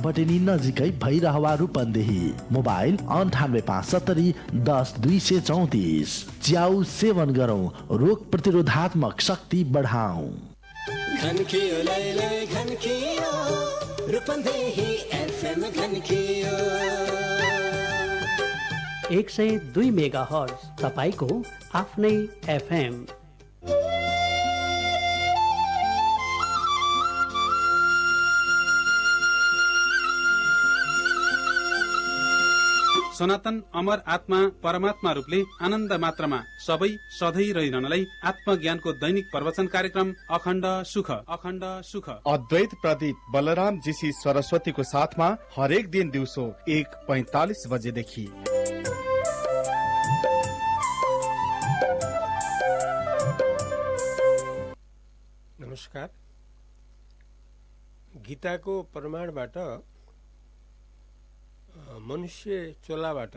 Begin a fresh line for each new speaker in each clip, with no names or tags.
बटेनी नजिकै भैरहवा रूपन्देही। मोबाइल 9857100234। च्याउ सेवन गरौँ, रोग प्रतिरोधात्मक शक्ति बढाऊ।
घनखियो लैले घनखियो रूपन्देही एफएम घनखियो
102 मेगाहर्ज तपाईको आफ्नै एफएम।
सनातन अमर आत्मा परमात्मा रूपले आनन्द मात्रामा सबै सधैँ रहिरहनलाई आत्मज्ञानको दैनिक प्रवचन कार्यक्रम अखण्ड सुख
अद्वैत प्रदीप बलराम जीसी सरस्वतीको साथमा हरेक दिन दिउँसो 1:45 बजेदेखि।
नमस्कार। गीताको प्रमाणबाट मनुष्य चोलाबाट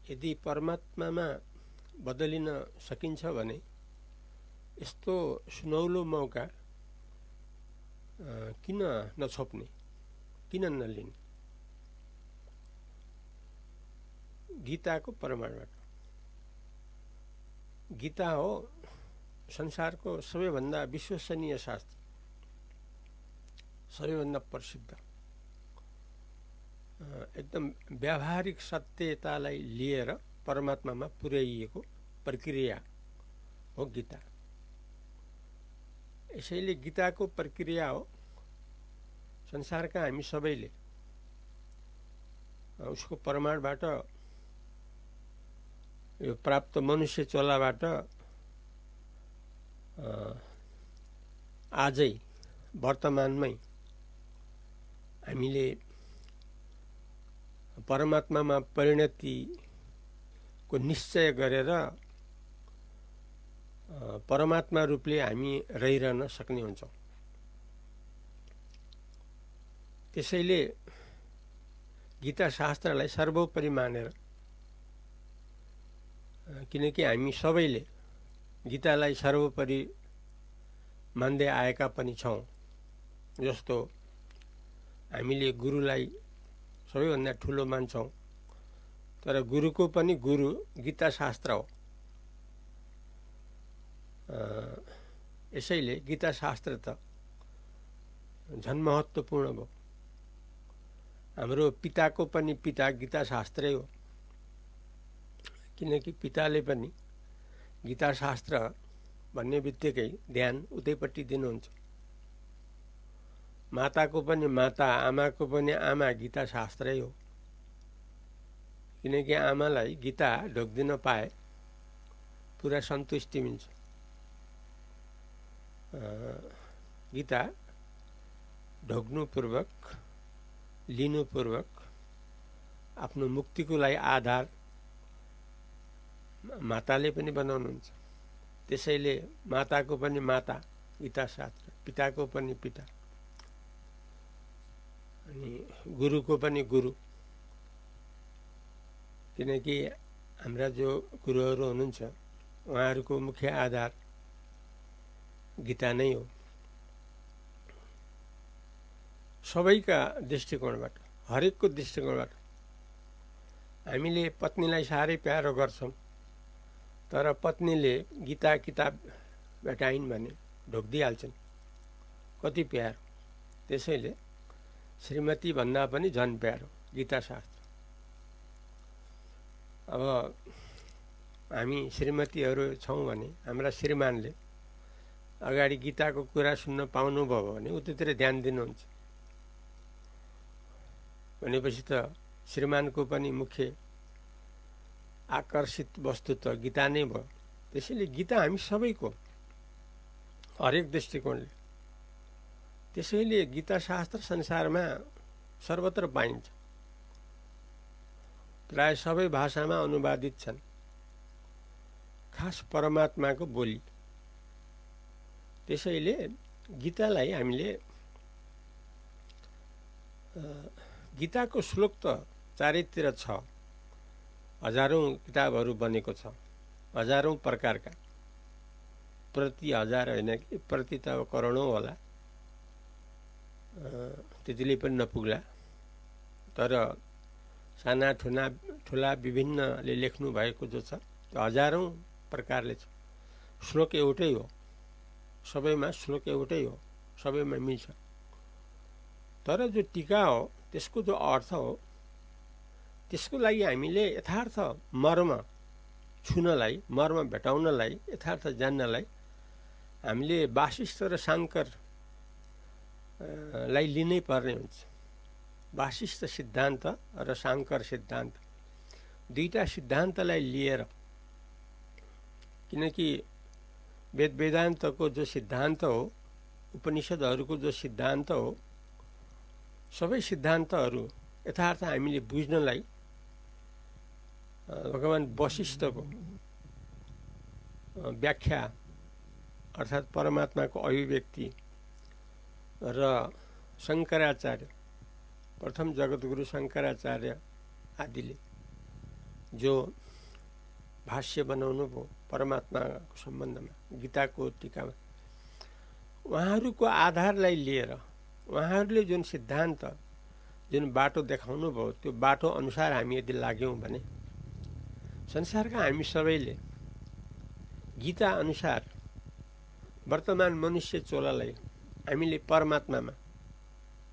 यदि परमात्मामा बदलिन सकिन्छ भने यस्तो सुनौलो मौका किन नछोप्ने, किन नलिने? गीताको प्रमाणबाट। गीता हो संसारको सबैभन्दा विश्वसनीय शास्त्र, सबैभन्दा प्रसिद्ध, एकदम व्यावहारिक सत्यतालाई लिएर परमात्मामा पुर्याइएको प्रक्रिया हो गीता। यसैले गीताको प्रक्रिया हो संसारका हामी सबैले उसको प्रमाणबाट यो प्राप्त मनुष्य चोलाबाट आजै वर्तमानमै हामीले परमात्मामा परिणतिको निश्चय गरेर परमात्मा रूपले हामी रहिरहन सक्ने हुन्छौँ। त्यसैले गीता शास्त्रलाई सर्वोपरि मानेर, किनकि हामी सबैले गीतालाई सर्वोपरि मान्दै आएका पनि छौँ। जस्तो हामीले गुरुलाई सबैभन्दा ठुलो मान्छौँ, तर गुरुको पनि गुरु गीता शास्त्र हो। यसैले गीता शास्त्र त झन् महत्त्वपूर्ण भयो। हाम्रो पिताको पनि पिता गीता शास्त्रै हो, किनकि पिताले पनि गीता शास्त्र भन्ने बित्तिकै ध्यान उतैपट्टि दिनुहुन्छ। माताको पनि माता, आमाको पनि आमा गीता शास्त्रै हो, किनकि आमालाई गीता ढोक्दिन पाए पुरा सन्तुष्टि मिल्छ। गीता ढोक्नुपूर्वक, लिनुपूर्वक आफ्नो मुक्तिको लागि आधार माताले पनि बनाउनुहुन्छ। त्यसैले माताको पनि माता गीता शास्त्र, पिताको पनि पिता, अनि गुरुको पनि गुरु, किनकि हाम्रा जो गुरुहरू हुनुहुन्छ उहाँहरूको मुख्य आधार गीता नै हो। सबैका दृष्टिकोणबाट, हरेकको दृष्टिकोणबाट हामीले पत्नीलाई साह्रै प्यारो गर्छौँ, तर पत्नीले गीता किताब भेटाइन् भने ढोक्दिहाल्छन्, कति प्यारो। त्यसैले श्रीमती भन्दा पनि झन् प्यारो गीता शास्त्र। अब हामी श्रीमतीहरू छौँ भने हाम्रा श्रीमानले अगाडि गीताको कुरा सुन्न पाउनुभयो भने उतैतिर ध्यान दिनुहुन्छ भनेपछि त श्रीमानको पनि मुख्य आकर्षित वस्तु त गीता नै भयो। त्यसैले गीता हामी सबैको, हरेक दृष्टिकोणले। त्यसैले गीता शास्त्र संसारमा सर्वत्र पाइन्छ, प्राय सबै भाषामा अनुवादित छन्। खास परमात्माको बोली। त्यसैले गीतालाई हामीले गीताको श्लोक त चारैतिर छ, हजारौं किताबहरू बनेको छ, हजारौं प्रकारका, प्रति हजार होइन कि प्रति त करोडौं होला। त्यतिले पनि नपुग्ला, तर साना ठुला विभिन्नले लेख्नु भएको जो छ त्यो हजारौँ प्रकारले छ। श्लोक एउटै हो, सबैमा श्लोक एउटै हो, सबैमा मिल्छ। तर जो टीका हो त्यसको जो अर्थ हो त्यसको लागि हामीले यथार्थ मर्म छुनलाई, मर्म भेटाउनलाई, यथार्थ जान्नलाई हामीले वासिष्ठ र शाङ्कर लाई लिनै पर्ने हुन्छ। वासिष्ठ सिद्धान्त र शाङ्कर सिद्धान्त दुईटा सिद्धान्तलाई लिएर, किनकि वेदान्तको जो सिद्धान्त हो, उपनिषदहरूको जो सिद्धान्त हो, सबै सिद्धान्तहरू यथार्थ हामीले बुझ्नलाई भगवान वशिष्ठको व्याख्या अर्थात् परमात्माको अभिव्यक्ति र शङ्कराचार्य, प्रथम जगद्गुरु शङ्कराचार्य आदिले जो भाष्य बनाउनु भयो परमात्माको सम्बन्धमा गीताको टीकामा, उहाँहरूको आधारलाई लिएर उहाँहरूले जुन सिद्धान्त, जुन बाटो देखाउनु भयो त्यो बाटो अनुसार हामी यदि लाग्यौँ भने संसारका हामी सबैले गीता अनुसार वर्तमान मनुष्य चोलालाई हामीले परमात्मामा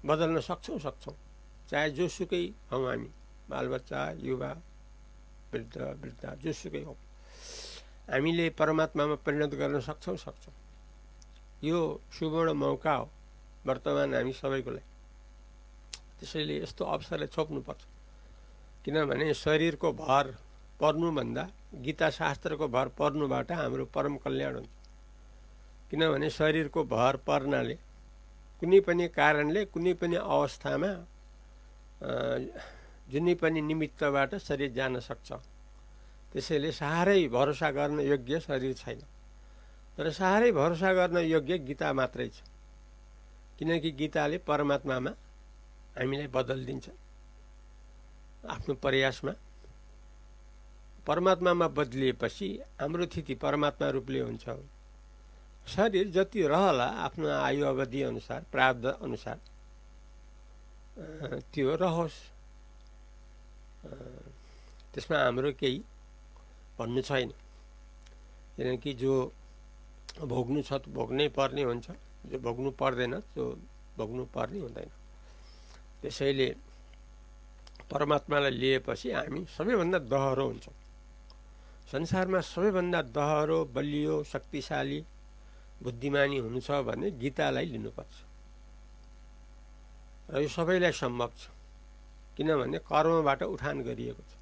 बदल्न सक्छौँ। चाहे जोसुकै हौँ हामी, बालबच्चा, युवा, वृद्धा जोसुकै हौँ, हामीले परमात्मामा परिणत गर्न सक्छौँ। यो सुवर्ण मौका हो वर्तमान हामी सबैको लागि। त्यसैले यस्तो अवसरलाई छोप्नुपर्छ, किनभने शरीरको भर पर्नुभन्दा गीता शास्त्रको भर पर्नुबाट हाम्रो परम कल्याण हुन्छ। किनभने शरीरको भर पर्नाले कुनै पनि कारणले, कुनै पनि अवस्थामा, जुनै पनि निमित्तबाट शरीर जान सक्छ। त्यसैले साह्रै भरोसा गर्न योग्य शरीर छैन, तर साह्रै भरोसा गर्न योग्य गीता मात्रै छ। किनकि गीताले परमात्मामा हामीलाई बदलिदिन्छ। आफ्नो प्रयासमा परमात्मामा बदलिएपछि हाम्रो स्थिति परमात्मा रूपले हुन्छ। शरीर जति रहला आफ्नो आयु अवधि अनुसार, प्रारब्ध अनुसार त्यो रहोस्, त्यसमा हाम्रो केही भन्नु छैन। किनकि जो भोग्नु छ भोग्नै पर्ने हुन्छ, जो भोग्नु पर्दैन त्यो भोग्नु पर्ने हुँदैन। त्यसैले परमात्मालाई लिएपछि हामी सबैभन्दा दहरो हुन्छौँ। संसारमा सबैभन्दा दहरो, बलियो, शक्तिशाली, बुद्धिमानी हुनु छ भने गीतालाई लिनुपर्छ। र यो सबैलाई सम्भव छ, किनभने कर्मबाट उठान गरिएको छ,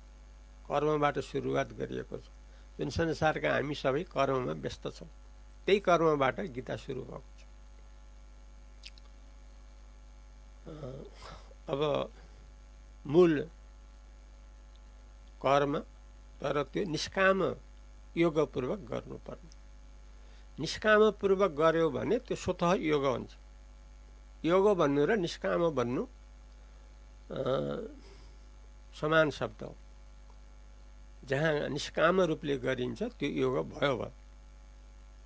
कर्मबाट सुरुवात गरिएको छ। जुन संसारका हामी सबै कर्ममा व्यस्त छौँ, त्यही कर्मबाट गीता सुरु भएको छ। अब मूल कर्म, तर त्यो निष्काम योगपूर्वक गर्नुपर्ने। निष्कामपूर्वक गर्यो भने त्यो स्वतः योग हुन्छ। योग भन्नु र निष्काम भन्नु समान शब्द हो। जहाँ निष्काम रूपले गरिन्छ त्यो योग भयो।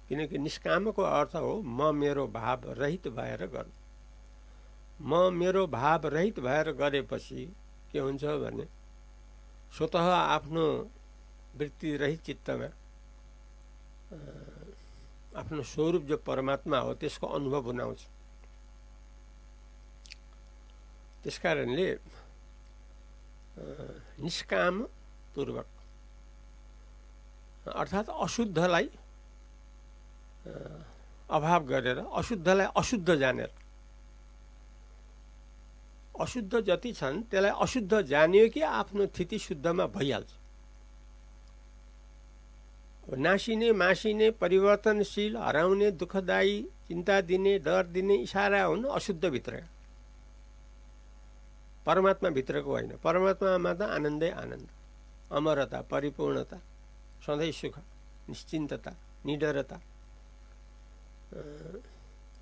किनकि निष्कामको अर्थ हो म मेरो भाव रहित भएर गर्नु। म मेरो भाव रहित भएर गरेपछि के हुन्छ भने स्वतः आफ्नो वृत्ति रहित चित्तमा आफ्नो स्वरूप जो परमात्मा हो त्यसको अनुभव हुन आउँछ। त्यसकारणले निष्काम पूर्वक अर्थात् अशुद्धलाई अभाव गरेर, अशुद्धलाई अशुद्ध जानेर, अशुद्ध जति छन् त्यसलाई अशुद्ध जानियो कि आफ्नो स्थिति शुद्धमा भइहाल्छ। नासिने, मासिने, परिवर्तनशील, हराउने, दुःखदायी, चिन्ता दिने, डर दिने इसारा हुन् अशुद्धभित्र। परमात्मा भित्रको होइन। परमात्मामा त आनन्दै आनन्द, अमरता, परिपूर्णता, सधैँ सुख, निश्चिन्तता, निडरता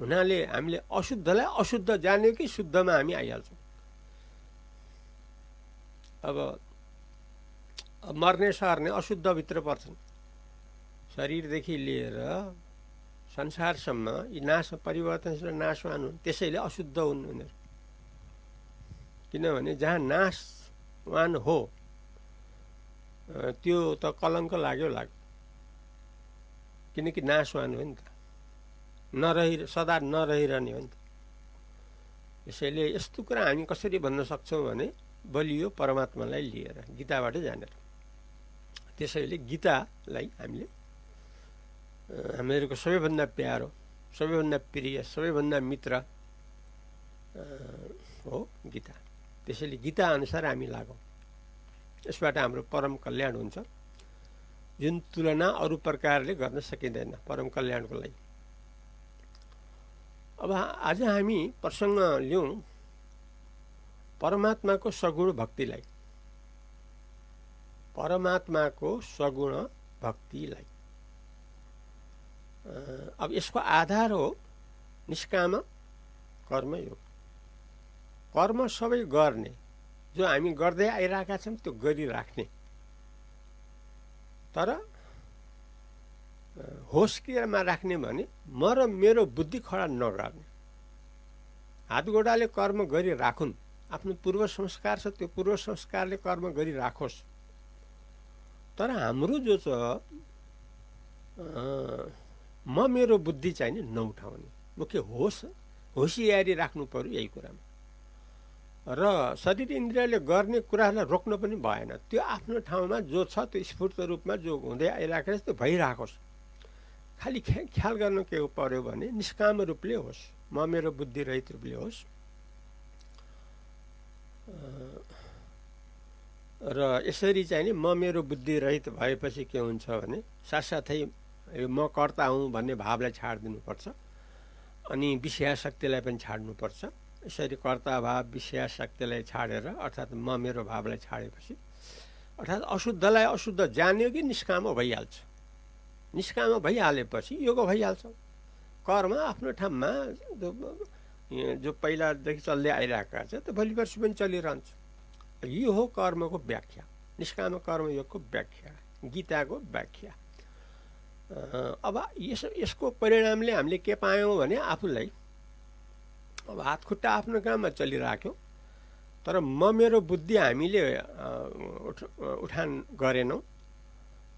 हुनाले हामीले अशुद्धलाई अशुद्ध जान्यो कि शुद्धमा हामी आइहाल्छौँ। अब मर्ने सर्ने अशुद्धभित्र पर्छन्। शरीरदेखि लिएर संसारसम्म यी नाश, परिवर्तनशील, नाशवान हुन्। त्यसैले अशुद्ध हुन् उनीहरू। किनभने जहाँ नाशवान हो त्यो त कलङ्क लाग्यो किनकि नाशवान हो नि त, सदा नरहिरहने हो नि त। यसैले यस्तो कुरा हामी कसरी भन्न सक्छौँ भने बलियो परमात्मालाई लिएर, गीताबाटै जानेर। त्यसैले गीतालाई हामीले हामीहरूको सबैभन्दा प्यारो, सबैभन्दा प्रिय, सबैभन्दा मित्र हो गीता। त्यसैले गीता अनुसार हामी लागौँ, यसबाट हाम्रो परम कल्याण हुन्छ, जुन तुलना अरू प्रकारले गर्न सकिँदैन परम कल्याणको लागि। अब आज हामी प्रसङ्ग लिउँ परमात्माको सगुण भक्तिलाई। परमात्माको सगुण भक्तिलाई अब यसको आधार हो निष्काम कर्मयोग। कर्म सबै गर्ने, जो हामी गर्दै आइरहेका छौँ त्यो गरिराख्ने, तर होस केमा राख्ने भने म र मेरो बुद्धि खडा नगर्ने। हात गोडाले कर्म गरिराखुन्, आफ्नो पूर्व संस्कार छ त्यो पूर्व संस्कारले कर्म गरिराखोस्, तर हाम्रो जो छ म मेरो बुद्धि चाहिँ नि नउठाउने। मुख्य होसियारी राख्नु पर्यो यही कुरामा। र शरीर इन्द्रियले गर्ने कुराहरूलाई रोक्न पनि भएन, त्यो आफ्नो ठाउँमा जो छ त्यो स्फूर्त रूपमा जो हुँदै आइरहेको छ त्यो भइराखोस्। खालि ख्याल गर्न के पर्यो भने निष्काम रूपले होस्, म मेरो बुद्धि रहित रूपले होस्। र यसरी चाहिँ नि म मेरो बुद्धि रहित भएपछि के हुन्छ भने साथसाथै म कर्ता हुँ भन्ने भावलाई छाडिदिनुपर्छ, अनि विषय शक्तिलाई पनि छाड्नुपर्छ। यसरी कर्ता भाव विषय शक्तिलाई छाडेर अर्थात् म मेरो भावलाई छाडेपछि अर्थात् अशुद्धलाई अशुद्ध जान्यो कि निष्काम भइहाल्छ। निष्काम भइहालेपछि योग भइहाल्छ। कर्म आफ्नो ठाउँमा जो पहिलादेखि चल्दै आइरहेका छ त्यो भोलि पर्सि पनि चलिरहन्छ। यो हो कर्मको व्याख्या, निष्काम कर्मयोगको व्याख्या, गीताको व्याख्या। अब यसको परिणामले हामीले के पायौँ भने आफूलाई अब हात खुट्टा आफ्नो काममा चलिराख्यो, तर म मेरो बुद्धि हामीले उठान गरेनौँ।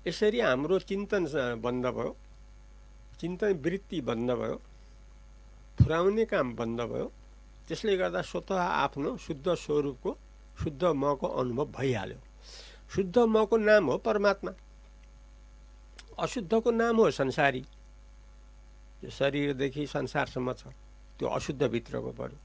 यसरी हाम्रो चिन्तन बन्द भयो, चिन्तन वृत्ति बन्द भयो, फुराउने काम बन्द भयो। त्यसले गर्दा स्वतः आफ्नो शुद्ध स्वरूपको, शुद्ध मको अनुभव भइहाल्यो। शुद्ध मको नाम हो परमात्मा, अशुद्धको नाम हो संसारी। यो शरीरदेखि संसारसम्म छ त्यो अशुद्ध भित्रको पर्यो।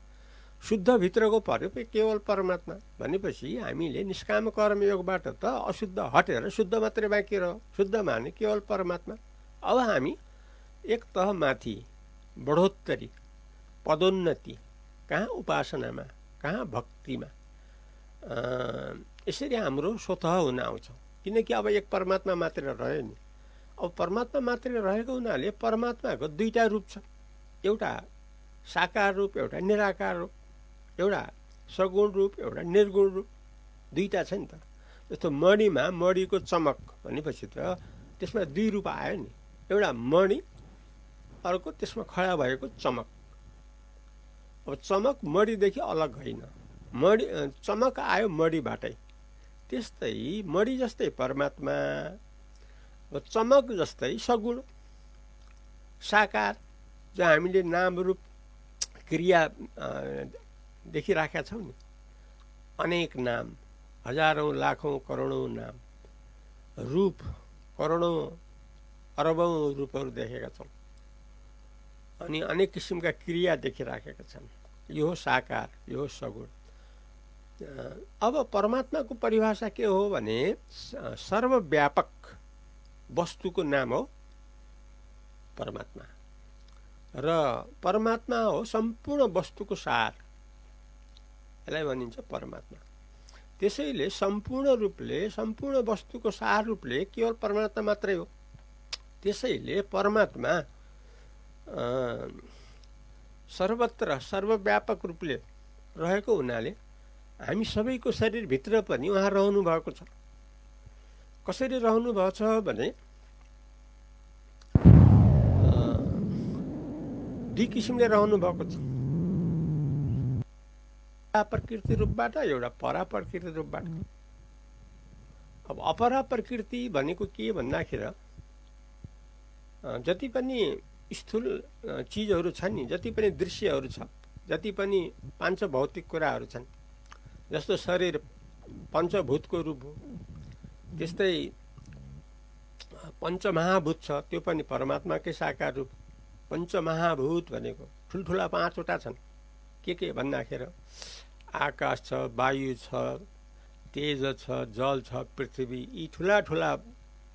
शुद्ध भित्रको पर्यो केवल परमात्मा भनेपछि हामीले निष्काम कर्मयोगबाट त अशुद्ध हटेर शुद्ध मात्रै बाँकी रह्यो। शुद्ध माने केवल परमात्मा। अब हामी एक तह माथि बढोत्तरी, पदोन्नति, कहाँ उपासनामा, कहाँ भक्तिमा, यसरी हाम्रो स्वतः हुन आउँछ। किनकि अब एक परमात्मा मात्रै रह्यो नि। अब परमात्मा मात्रै रहेको हुनाले परमात्माको दुईटा रूप छ, एउटा साकार रूप, एउटा निराकार रूप, एउटा सगुण रूप, एउटा निर्गुण रूप, दुईटा छ नि त। जस्तो मणिमा मणिको चमक भनेपछि त त्यसमा दुई रूप आयो नि, एउटा मणि, अर्को त्यसमा खडा भएको चमक। अब चमक मणिदेखि अलग होइन, मणि चमक आयो मणिबाटै। त्यस्तै मणि जस्तै परमात्मा, चमक जस्तै सगुण साकार, जो हामीले नाम रूप क्रिया देखिराखेका छौँ नि, अनेक नाम, हजारौँ लाखौँ करोडौँ नाम, रूप करोडौँ अरबौँ रूपहरू देखेका छौँ, अनि अनेक किसिमका क्रिया देखिराखेका छन्। यो हो साकार, यो हो सगुण। अब परमात्माको परिभाषा के हो भने सर्वव्यापक वस्तुको नाम हो परमात्मा, र परमात्मा हो सम्पूर्ण वस्तुको सार, यसलाई भनिन्छ परमात्मा। त्यसैले सम्पूर्ण रूपले, सम्पूर्ण वस्तुको सार रूपले केवल परमात्मा मात्रै हो। त्यसैले परमात्मा सर्वत्र सर्वव्यापक रूपले रहेको हुनाले हामी सबैको शरीरभित्र पनि उहाँ रहनु भएको छ। कसरी रहनु भएको छ भने दुई किसिमले रहनु भएको छ। प्रकृति रूपबाट, एउटा परा प्रकृति रूपबाट। अब अपरा प्रकृति भनेको के भन्दाखेरि जति पनि स्थूल चिजहरू छन् नि, जति पनि दृश्यहरू छ, जति पनि पाञ्चभौतिक कुराहरू छन्, जस्तो शरीर पञ्चभूतको रूप हो, त्यस्तै पञ्चमहाभूत छ, त्यो पनि परमात्माकै साकार रूप। पञ्चमहाभूत भनेको ठुल्ठुला 5वटा छन्। के भन्दाखेरि आकाश छ, वायु छ, तेज छ, जल छ, पृथ्वी, यी ठुला ठुला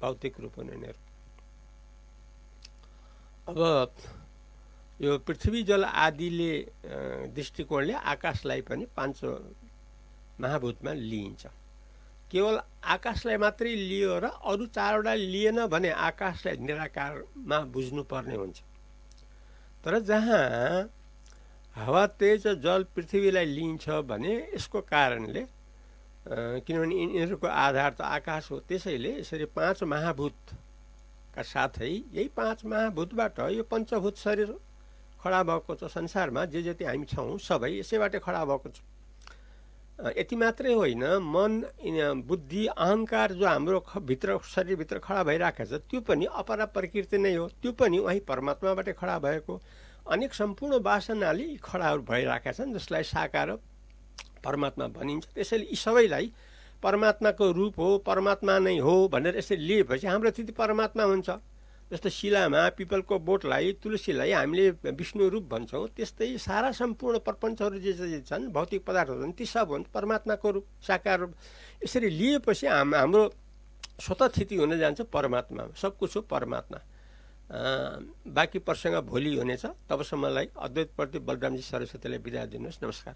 भौतिक रूप हुन् यिनीहरू। अब यो पृथ्वी जल आदिले दृष्टिकोणले आकाशलाई पनि 5 महाभूतमा लिइन्छ। केवल आकाशलाई मात्रै लियो र अरू 4वटा लिएन भने आकाशलाई निराकारमा बुझ्नुपर्ने हुन्छ। तर जहाँ हावा, तेज, जल, पृथ्वीलाई लिइन्छ भने यसको कारणले, किनभने यिनीहरूको आधार त आकाश हो, त्यसैले यसरी 5 महाभूतका साथै यही 5 महाभूतबाट यो पञ्चभूत शरीर खडा भएको छ। संसारमा जे जति हामी छौँ सबै यसैबाट खडा भएको छ। यति मात्रै होइन, मन, बुद्धि, अहङ्कार जो हाम्रो भित्र शरीरभित्र खडा भइरहेको छ त्यो पनि अपरा प्रकृति नै हो। त्यो पनि वहीँ परमात्माबाटै खडा भएको। अनेक सम्पूर्ण वासनाले खडाहरू भइरहेका छन्, जसलाई साकार परमात्मा भनिन्छ। त्यसैले यी सबैलाई परमात्माको रूप हो, परमात्मा नै हो भनेर यसरी लिएपछि हाम्रो स्थिति परमात्मा हुन्छ। जस्तो शिलामा पिपलको बोटलाई, तुलसीलाई हामीले विष्णु रूप भन्छौँ, त्यस्तै सारा सम्पूर्ण प्रपञ्चहरू जे जे छन्, भौतिक पदार्थहरू छन्, ती सब हुन् परमात्माको रूप, साकार रूप। यसरी लिएपछि हाम्रो स्वतः स्थिति हुन जान्छ परमात्मा, सब कुछ हो परमात्मा। बाँकी प्रसङ्ग भोलि हुनेछ। तबसम्मलाई अद्वैत प्रदीप बलरामजी सरस्वतीलाई बिदा दिनुहोस्। नमस्कार।